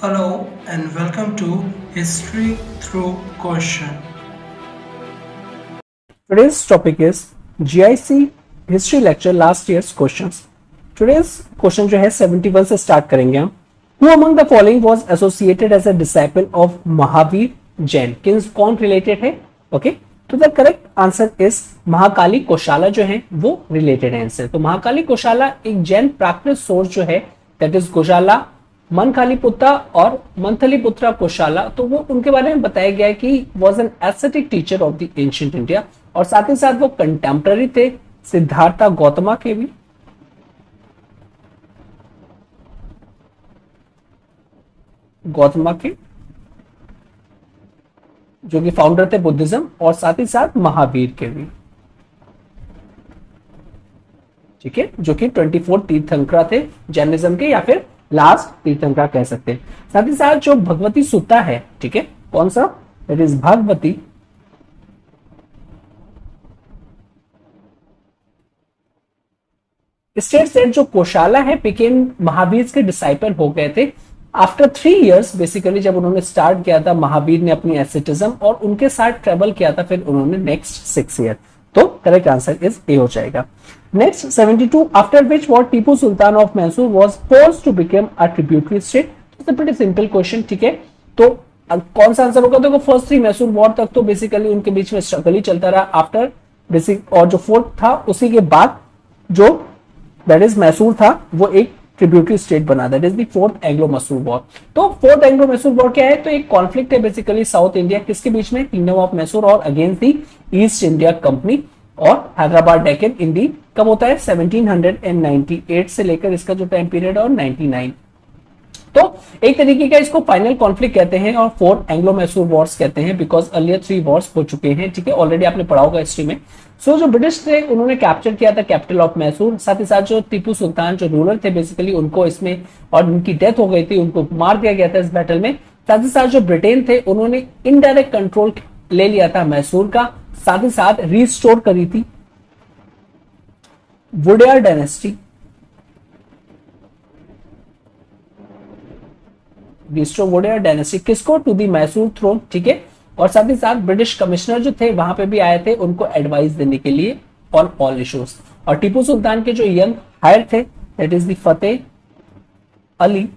Hello and welcome to History Through Question. Today's topic is GIC History Lecture Last Year's Questions. Today's question जो है 71 से start करेंगे हम. Who among the following was associated as a disciple of Mahavir Jain? कौन related है? Okay, तो the correct answer is Mahakali Koshala जो है वो रिलेटेड है इनसे. तो महाकाली कोशाला एक जैन प्राकृत सोर्स जो है दैट इज कोशाला मनखालीपुत्रा और मंथलीपुत्रा कोशाला, तो वो उनके बारे में बताया गया है कि was an aesthetic teacher of the ancient India और साथ ही साथ वो कंटेम्पररी थे सिद्धार्था गौतमा के भी. गौतमा के जो कि फाउंडर थे बुद्धिज्म और साथ ही साथ महावीर के भी. ठीक है, जो कि 24 तीर्थंकरा थे जैनिज्म के या फिर लास्ट तीर्थंकरा कह सकते हैं. साथ ही साथ जो भगवती सुत्ता है, ठीक है, कौन सा? That is Bhagwati state set जो कोशाला है बिकेम महावीर के डिसाइपल हो गए थे आफ्टर 3 years. बेसिकली जब उन्होंने स्टार्ट किया था महावीर ने अपनी एसेटिज्म और उनके साथ ट्रेवल किया था फिर उन्होंने नेक्स्ट 6 year. तो करेक्ट आंसर इज ए हो जाएगा. Next 72 after which what Tipu Sultan of Mysore was force to become a tributary state. Pretty simple question. ठीक है, तो कौन सा आंसर होगा? देखो फर्स्ट 3 मैसूर वॉर तक तो बेसिकली उनके बीच में स्ट्रगल ही चलता रहा. आफ्टर बेसिक और जो फोर्थ था उसी के बाद जो दैट इज मैसूर था वो एक ट्रिब्यूटरी स्टेट बना. That is the fourth Anglo Mysore war. तो फोर्थ एंग्लो मैसूर वॉर क्या है? तो एक कॉन्फ्लिक्ट है बेसिकली साउथ इंडिया किसके बीच में? किंगडम ऑफ मैसूर और against the east India company और हैदराबाद डेक्कन इन दी. कब होता है? 1798 से लेकर इसका जो टाइम पीरियड है और 99. तो एक तरीके का इसको फाइनल कॉन्फ्लिक्ट कहते हैं और 4 एंग्लो मैसूर वॉर्स कहते हैं बिकॉज अर्लियर 3 वॉर्स हो चुके हैं. ठीक है, ऑलरेडी आपने पढ़ा होगा हिस्ट्री में. सो जो ब्रिटिश थे उन्होंने कैप्चर किया था कैपिटल ऑफ मैसूर. साथ ही साथ जो टीपू सुल्तान जो रूलर थे बेसिकली उनको इसमें और उनकी डेथ हो गई थी, उनको मार दिया गया था इस बैटल में. साथ ही साथ जो ब्रिटेन थे उन्होंने इनडायरेक्ट कंट्रोल ले लिया था मैसूर का. साथ ही साथ रिस्टोर करी थी Wodeyar dynasty. Restore Wodeyar dynasty किसको? To the Mysore throne. ठीक है, और साथ ही साथ ब्रिटिश कमिश्नर जो थे वहां पे भी आए थे उनको एडवाइस देने के लिए ऑन ऑल इश्यूज. और टीपू सुल्तान के जो यंग हायर थे that is the Fateh Ali,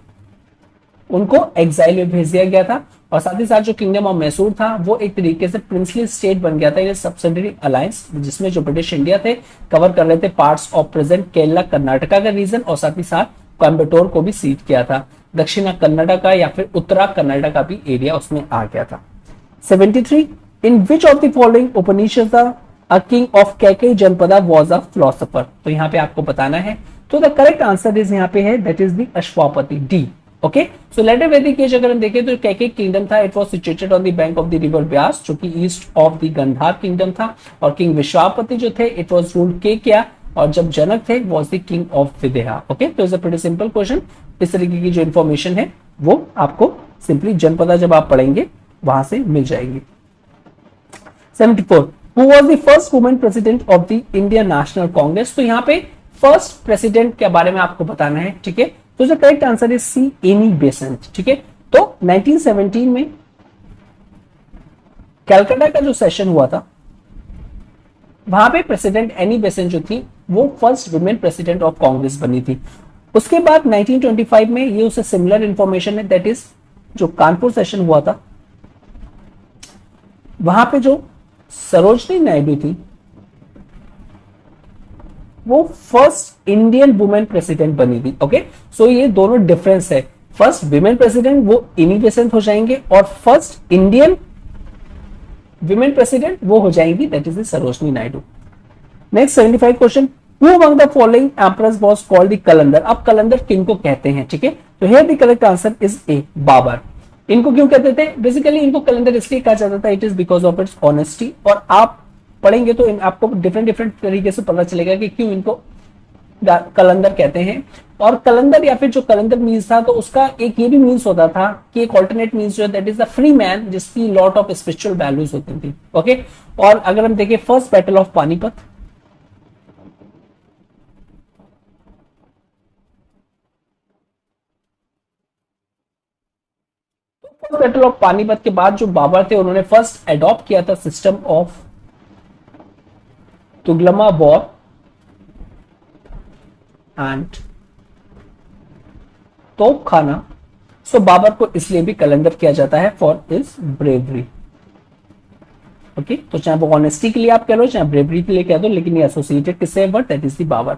उनको एग्जाइल में भेज दिया गया था. और साथ ही साथ जो किंगडम ऑफ मैसूर था वो एक तरीके से प्रिंसली स्टेट बन गया था. ये सब्सिडरी अलायंस जिसमें जो ब्रिटिश इंडिया थे कवर कर रहे थे parts of present Kerala Karnataka का रीजन और साथ ही साथ कोयम्बटोर को भी सीट किया था. दक्षिण कन्नड़ा का या फिर उत्तरा कन्नड़ा का भी एरिया उसमें आ गया था. 73 in which of the following Upanishad a king of Kaikeya Janapada was a philosopher. तो यहाँ पे आपको बताना है. तो द करेक्ट आंसर इज यहाँ पे है that is the Ashwapati D. Okay, so later Vedic age अगर हम देखें तो कैके किंगडम था. It was situated on the bank of the river Beas जो कि east of the Gandhara kingdom था. और किंग विश्वापति जो थे इट वाज रूल्ड के क्या और जब जनक थे was the king of Videha. Okay, तो is a pretty simple question. इस तरीके की जो इंफॉर्मेशन है वो आपको सिंपली जनपदा जब आप पढ़ेंगे वहां से मिल जाएगी. 74 who was the first women president of the Indian national Congress. तो यहाँ पे फर्स्ट प्रेसिडेंट के बारे में आपको बताना है. ठीक है, तो जो correct answer is see Annie Besant. ठीक है, तो 1917 में कैलकाटा का जो सेशन हुआ था वहां पे प्रेसिडेंट एनी बेसेंट जो थी वो first women president of Congress बनी थी. उसके बाद 1925 में ये उससे सिमिलर इंफॉर्मेशन है दैट इज जो कानपुर सेशन हुआ था वहां पे जो सरोजनी नायडू थी वो फर्स्ट इंडियन वुमेन प्रेसिडेंट बनी थी. ओके, सो ये दोनों डिफरेंस है. फर्स्ट वुमेन प्रेसिडेंट वो इनी बेसेंट हो जाएंगे और फर्स्ट इंडियन वुमेन प्रेसिडेंट वो हो जाएंगी that is Sarojini Naidu. Next 75 question who among the following emperors was called the Qalandar. अब कलंदर किनको कहते हैं? ठीक है, तो here the correct answer is A Babur. इनको क्यों कहते थे? बेसिकली इनको कलंदर इसलिए कहा जाता था it is because of its honesty. और आप पढ़ेंगे तो आपको डिफरेंट डिफरेंट तरीके से पता चलेगा कि क्यों इनको कलंदर कहते हैं. और कलंदर या फिर जो कलंदर मीन्स था तो उसका एक ये भी मीन्स होता था कि एक ऑल्टरनेट मीन्स जो that is the free man जिसकी लॉट ऑफ स्पिरिचुअल वैल्यूज होती थी. ओके, और अगर हम देखें first battle of Panipat battle of Panipat के बाद जो बाबर थे उन्होंने फर्स्ट एडॉप्ट किया था सिस्टम ऑफ तुगलमा वॉर एंड तोपखाना। सो बाबर को इसलिए भी कैलेंडर किया जाता है फॉर हिज ब्रेवरी। ओके, तो चाहे वो ऑनेस्टी के लिए आप कह लो चाहे ब्रेवरी के लिए कह दो, लेकिन ये एसोसिएटेड किससे word, that is the Babur.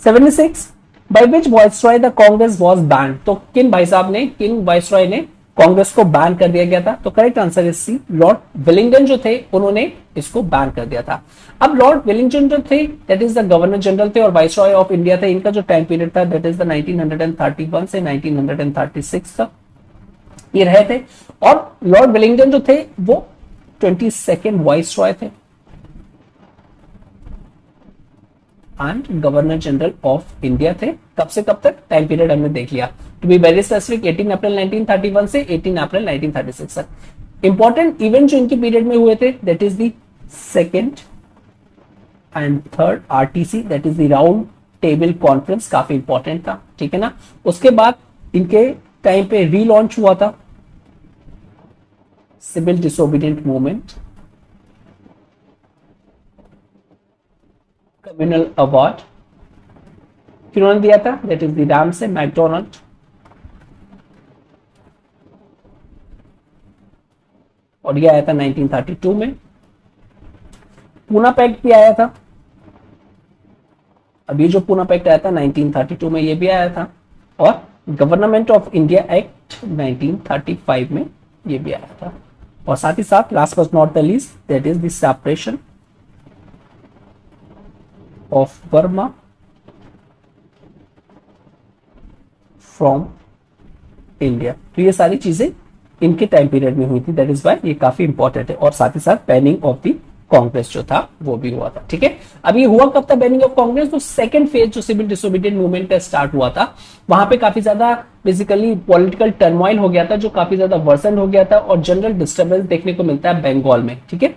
76 by which viceroy the Congress was banned. तो किन भाई साहब ने, किन वाइसरॉय ने कांग्रेस को बैन कर दिया गया था? तो correct answer is C, lord Willingdon जो थे उन्होंने इसको बैन कर दिया था। अब लॉर्ड विलिंगडन जो थे that is the governor general थे और वाइसरॉय ऑफ इंडिया थे। इनका जो टाइम पीरियड था दैट इज द 1931 से 1936 तक ये रहे थे। और लॉर्ड विलिंगडन जो थे वो 22nd वाइसरॉय थे and governor general of India थे। कब से कब तक? टाइम पीरियड हमने देख लिया। टू बी वेरी स्पेसिफिक 18 अप्रैल 1931 से 18 अप्रैल 1936 तक। इंपॉर्टेंट इवेंट जो इनके पीरियड में हुए थे that is the second and third RTC, that is the round table conference, काफी इंपॉर्टेंट था, ठीक है ना। उसके बाद इनके टाइम पे रीलॉन्च हुआ था civil disobedient movement, communal award किन्होंने दिया था? That is the Ramsay MacDonald. और ये आया था 1932 में। पूना पैक्ट भी आया था। अब ये जो पूना पैक्ट आया था 1932 में ये भी आया था। और गवर्नमेंट ऑफ इंडिया एक्ट 1935 में ये भी आया था। और साथ ही साथ last but not the least that is the separation of Burma from India. तो ये सारी चीजें इनके टाइम पीरियड में हुई थी, दैट इज वाई ये काफी इंपॉर्टेंट है। और साथ ही साथ बैनिंग ऑफ द कांग्रेस जो था वो भी हुआ था, ठीक है। अब ये हुआ कब था बैनिंग ऑफ कांग्रेस? तो सेकंड फेज जो सिविल डिसोबीडियंट मूवमेंट का स्टार्ट हुआ था वहां पे काफी ज्यादा बेसिकली पॉलिटिकल टर्मोइल हो गया था जो काफी ज्यादा वर्सन हो गया था और जनरल डिस्टर्बेंस देखने को मिलता है बंगाल में, ठीक है।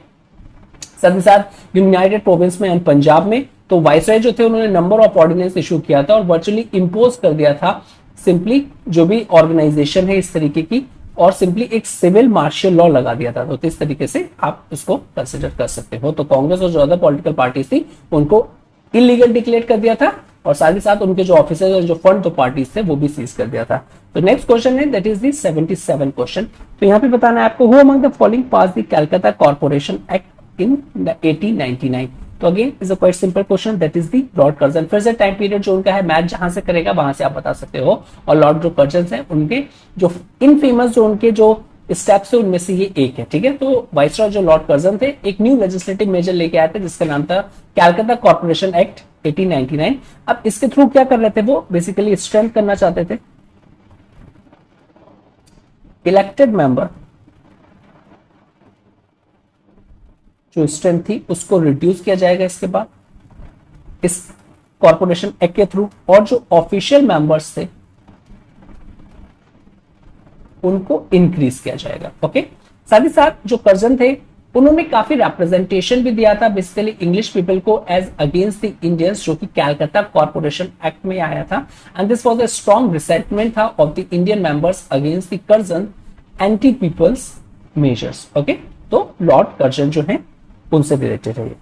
साथ ही साथ यूनाइटेड प्रोविंस में एंड पंजाब में तो वाइसरॉय जो थे उन्होंने नंबर ऑफ ऑर्डिनेंस इशू किया था और वर्चुअली इंपोज कर दिया था सिंपली जो भी ऑर्गेनाइजेशन है इस तरीके की, और सिंपली एक सिविल मार्शल लॉ लगा दिया था। तो इस तरीके से आप इसको कंसिडर कर सकते हो। तो कांग्रेस और जो अदर पॉलिटिकल पार्टीज थी उनको इलीगल डिक्लेयर कर दिया था और साथ ही साथ उनके जो ऑफिसर्स और जो फंड तो पार्टीज थे वो भी सीज कर दिया था। तो नेक्स्ट क्वेश्चन है दैट इज द 77 क्वेश्चन। तो यहाँ पे बताना है आपको, who among the following pass the Calcutta corporation act in 1899। तो again is a quite simple question, that is the Lord Curzon. फिर से टाइम पीरियड जो उनका है मैच जहां से करेगा वहां से आप बता सकते हो। और लॉर्ड जो कर्जन है उनके जो इनफेमस जो उनके जो स्टेप्स है उनमें से ये एक है, ठीक है। तो वाइसरॉय जो लॉर्ड कर्जन थे एक न्यू लेजिस्लेटिव मेजर लेके आए थे जिसका नाम था कैलकाटा कॉर्पोरेशन एक्ट 1899। अब इसके थ्रू क्या कर रहे थे वो बेसिकली स्ट्रेंथ करना चाहते थे इलेक्टेड मेंबर जो स्ट्रेंथ थी उसको रिड्यूस किया जाएगा इसके बाद इस कॉर्पोरेशन एक्ट के थ्रू, और जो ऑफिशियल मेंबर्स थे उनको इंक्रीज किया जाएगा। ओके, साथ ही साथ जो कर्जन थे उन्होंने काफी रिप्रेजेंटेशन भी दिया था बेसिकली इंग्लिश पीपल को एज अगेंस्ट द इंडियंस, जो कि कैलकाटा कॉर्पोरेशन एक्ट में आया था। And this was a strong resentment था of the Indian members against the Curzon anti people's measures. Okay, तो लॉर्ड कर्जन जो है उनसे रिलेटेड है।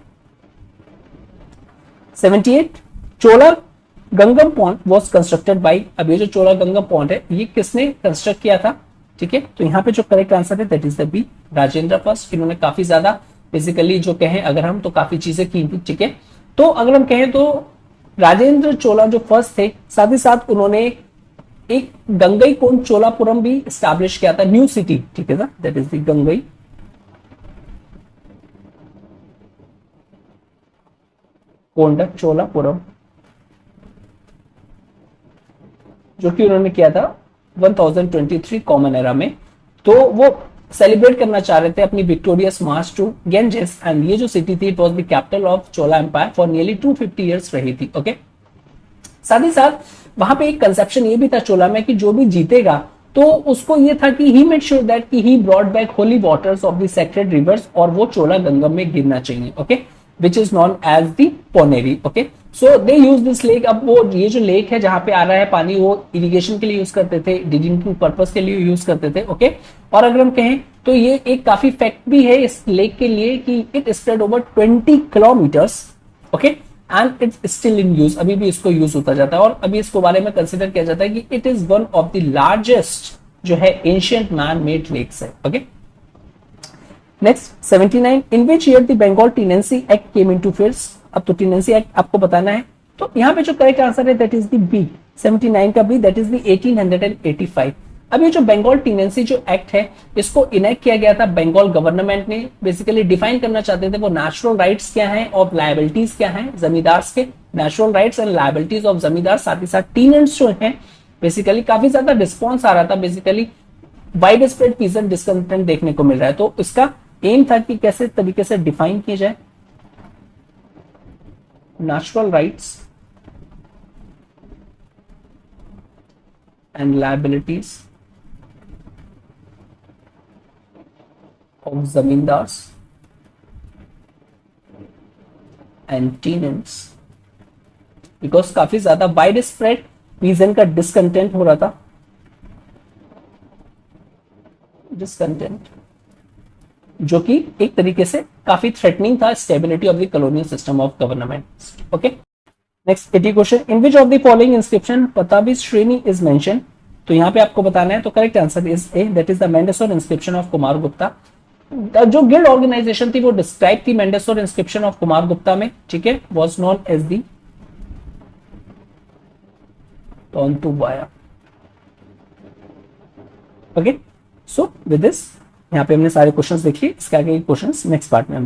78 Chola Gangam pond was constructed by. अब ये जो चोला गंगम पॉन्ड है ये किसने कंस्ट्रक्ट किया था? ठीक है, तो यहाँ पे जो करेक्ट आंसर है that is the B, Rajendra first. इन्होंने काफी ज्यादा बेसिकली जो कहें अगर हम तो काफी चीजें की थी, ठीक है। तो अगर हम कहें तो राजेंद्र चोला जो फर्स्ट थे, साथ ही साथ उन्होंने एक गंगई कोंड चोलापुरम भी स्टैब्लिश किया था, न्यू सिटी, ठीक है ना, दैट इज द गंगई कोंड चोलापुरम, जो कि उन्होंने किया था 1023 कॉमन एरा में। तो वो सेलिब्रेट करना चाह रहे थे अपनी victorious march to Ganges, and ये जो सिटी थी it was the capital of Chola empire for nearly 250 years रही थी। ओके, साथ ही साथ वहां पे एक कंसेप्शन ये भी था चोला में कि जो भी जीतेगा तो उसको ये था कि ही मेड श्योर दैट कि he brought back Holi waters of the sacred reverse, और वो चोला गंगम में गिरना चाहिए। Okay, which is known as the Poneri. Okay, so they use this lake. अब वो ये जो लेक है जहां पे आ रहा है पानी, वो इरिगेशन के लिए यूज करते थे, ड्रिंकिंग पर्पस के लिए यूज करते थे. ओके, और अगर हम कहें तो ये एक काफी फैक्ट भी है इस लेक के लिए कि it spread over 20 kilometres. Okay, and it's still in use, अभी भी इसको यूज होता जाता है, और अभी इसको बारे में कंसिडर किया जाता है कि it is one of the largest जो है एंशिएंट मैन मेड लेक्स है. Okay, next 79, in which year the Bengal tenancy act came into force. अब तो टेनेंसी एक्ट आपको बताना है, तो यहां पे जो करेक्ट आंसर है दैट इज द बी, 79 का बी, दैट इज द 1885. अब ये जो बंगाल टेनेंसी जो एक्ट है इसको इनेक्ट किया गया था बंगाल गवर्नमेंट ने. बेसिकली डिफाइन करना चाहते थे वो नेचुरल राइट्स क्या हैं और लायबिलिटीज क्या हैं जमींदार के, natural rights and liabilities of जमींदार, साथ ही साथ टेनेंट्स जो हैं. बेसिकली काफी ज्यादा रिस्पॉन्स आ रहा था, बेसिकली वाइड स्प्रेड पीसंट डिस्कंटेंट देखने को मिल रहा है, तो इसका एम था कि कैसे तरीके से डिफाइन किया जाए natural rights and liabilities of zamindars and tenants, because काफी ज्यादा वाइड स्प्रेड रीजन का डिसकंटेंट हो रहा था, डिसकंटेंट जो कि एक तरीके से काफी थ्रेटनिंग था stability of the colonial system of government. Okay, next 80 question, in which of the following inscription पताबी श्रेणी इज मेंशन. तो यहां पे आपको बताना है, तो correct answer is A, that is the Mandsaur inscription of Kumara Gupta. जो गिल्ड ऑर्गेनाइजेशन थी वो डिस्क्राइब थी मेंडेसोर इंस्क्रिप्शन ऑफ कुमार गुप्ता में. ठीक है, वाज नोन एज दी टोंटू बाया. ओके, सो विद दिस यहाँ पे हमने सारे क्वेश्चंस देख लिए. इसके आगे क्वेश्चंस नेक्स्ट पार्ट में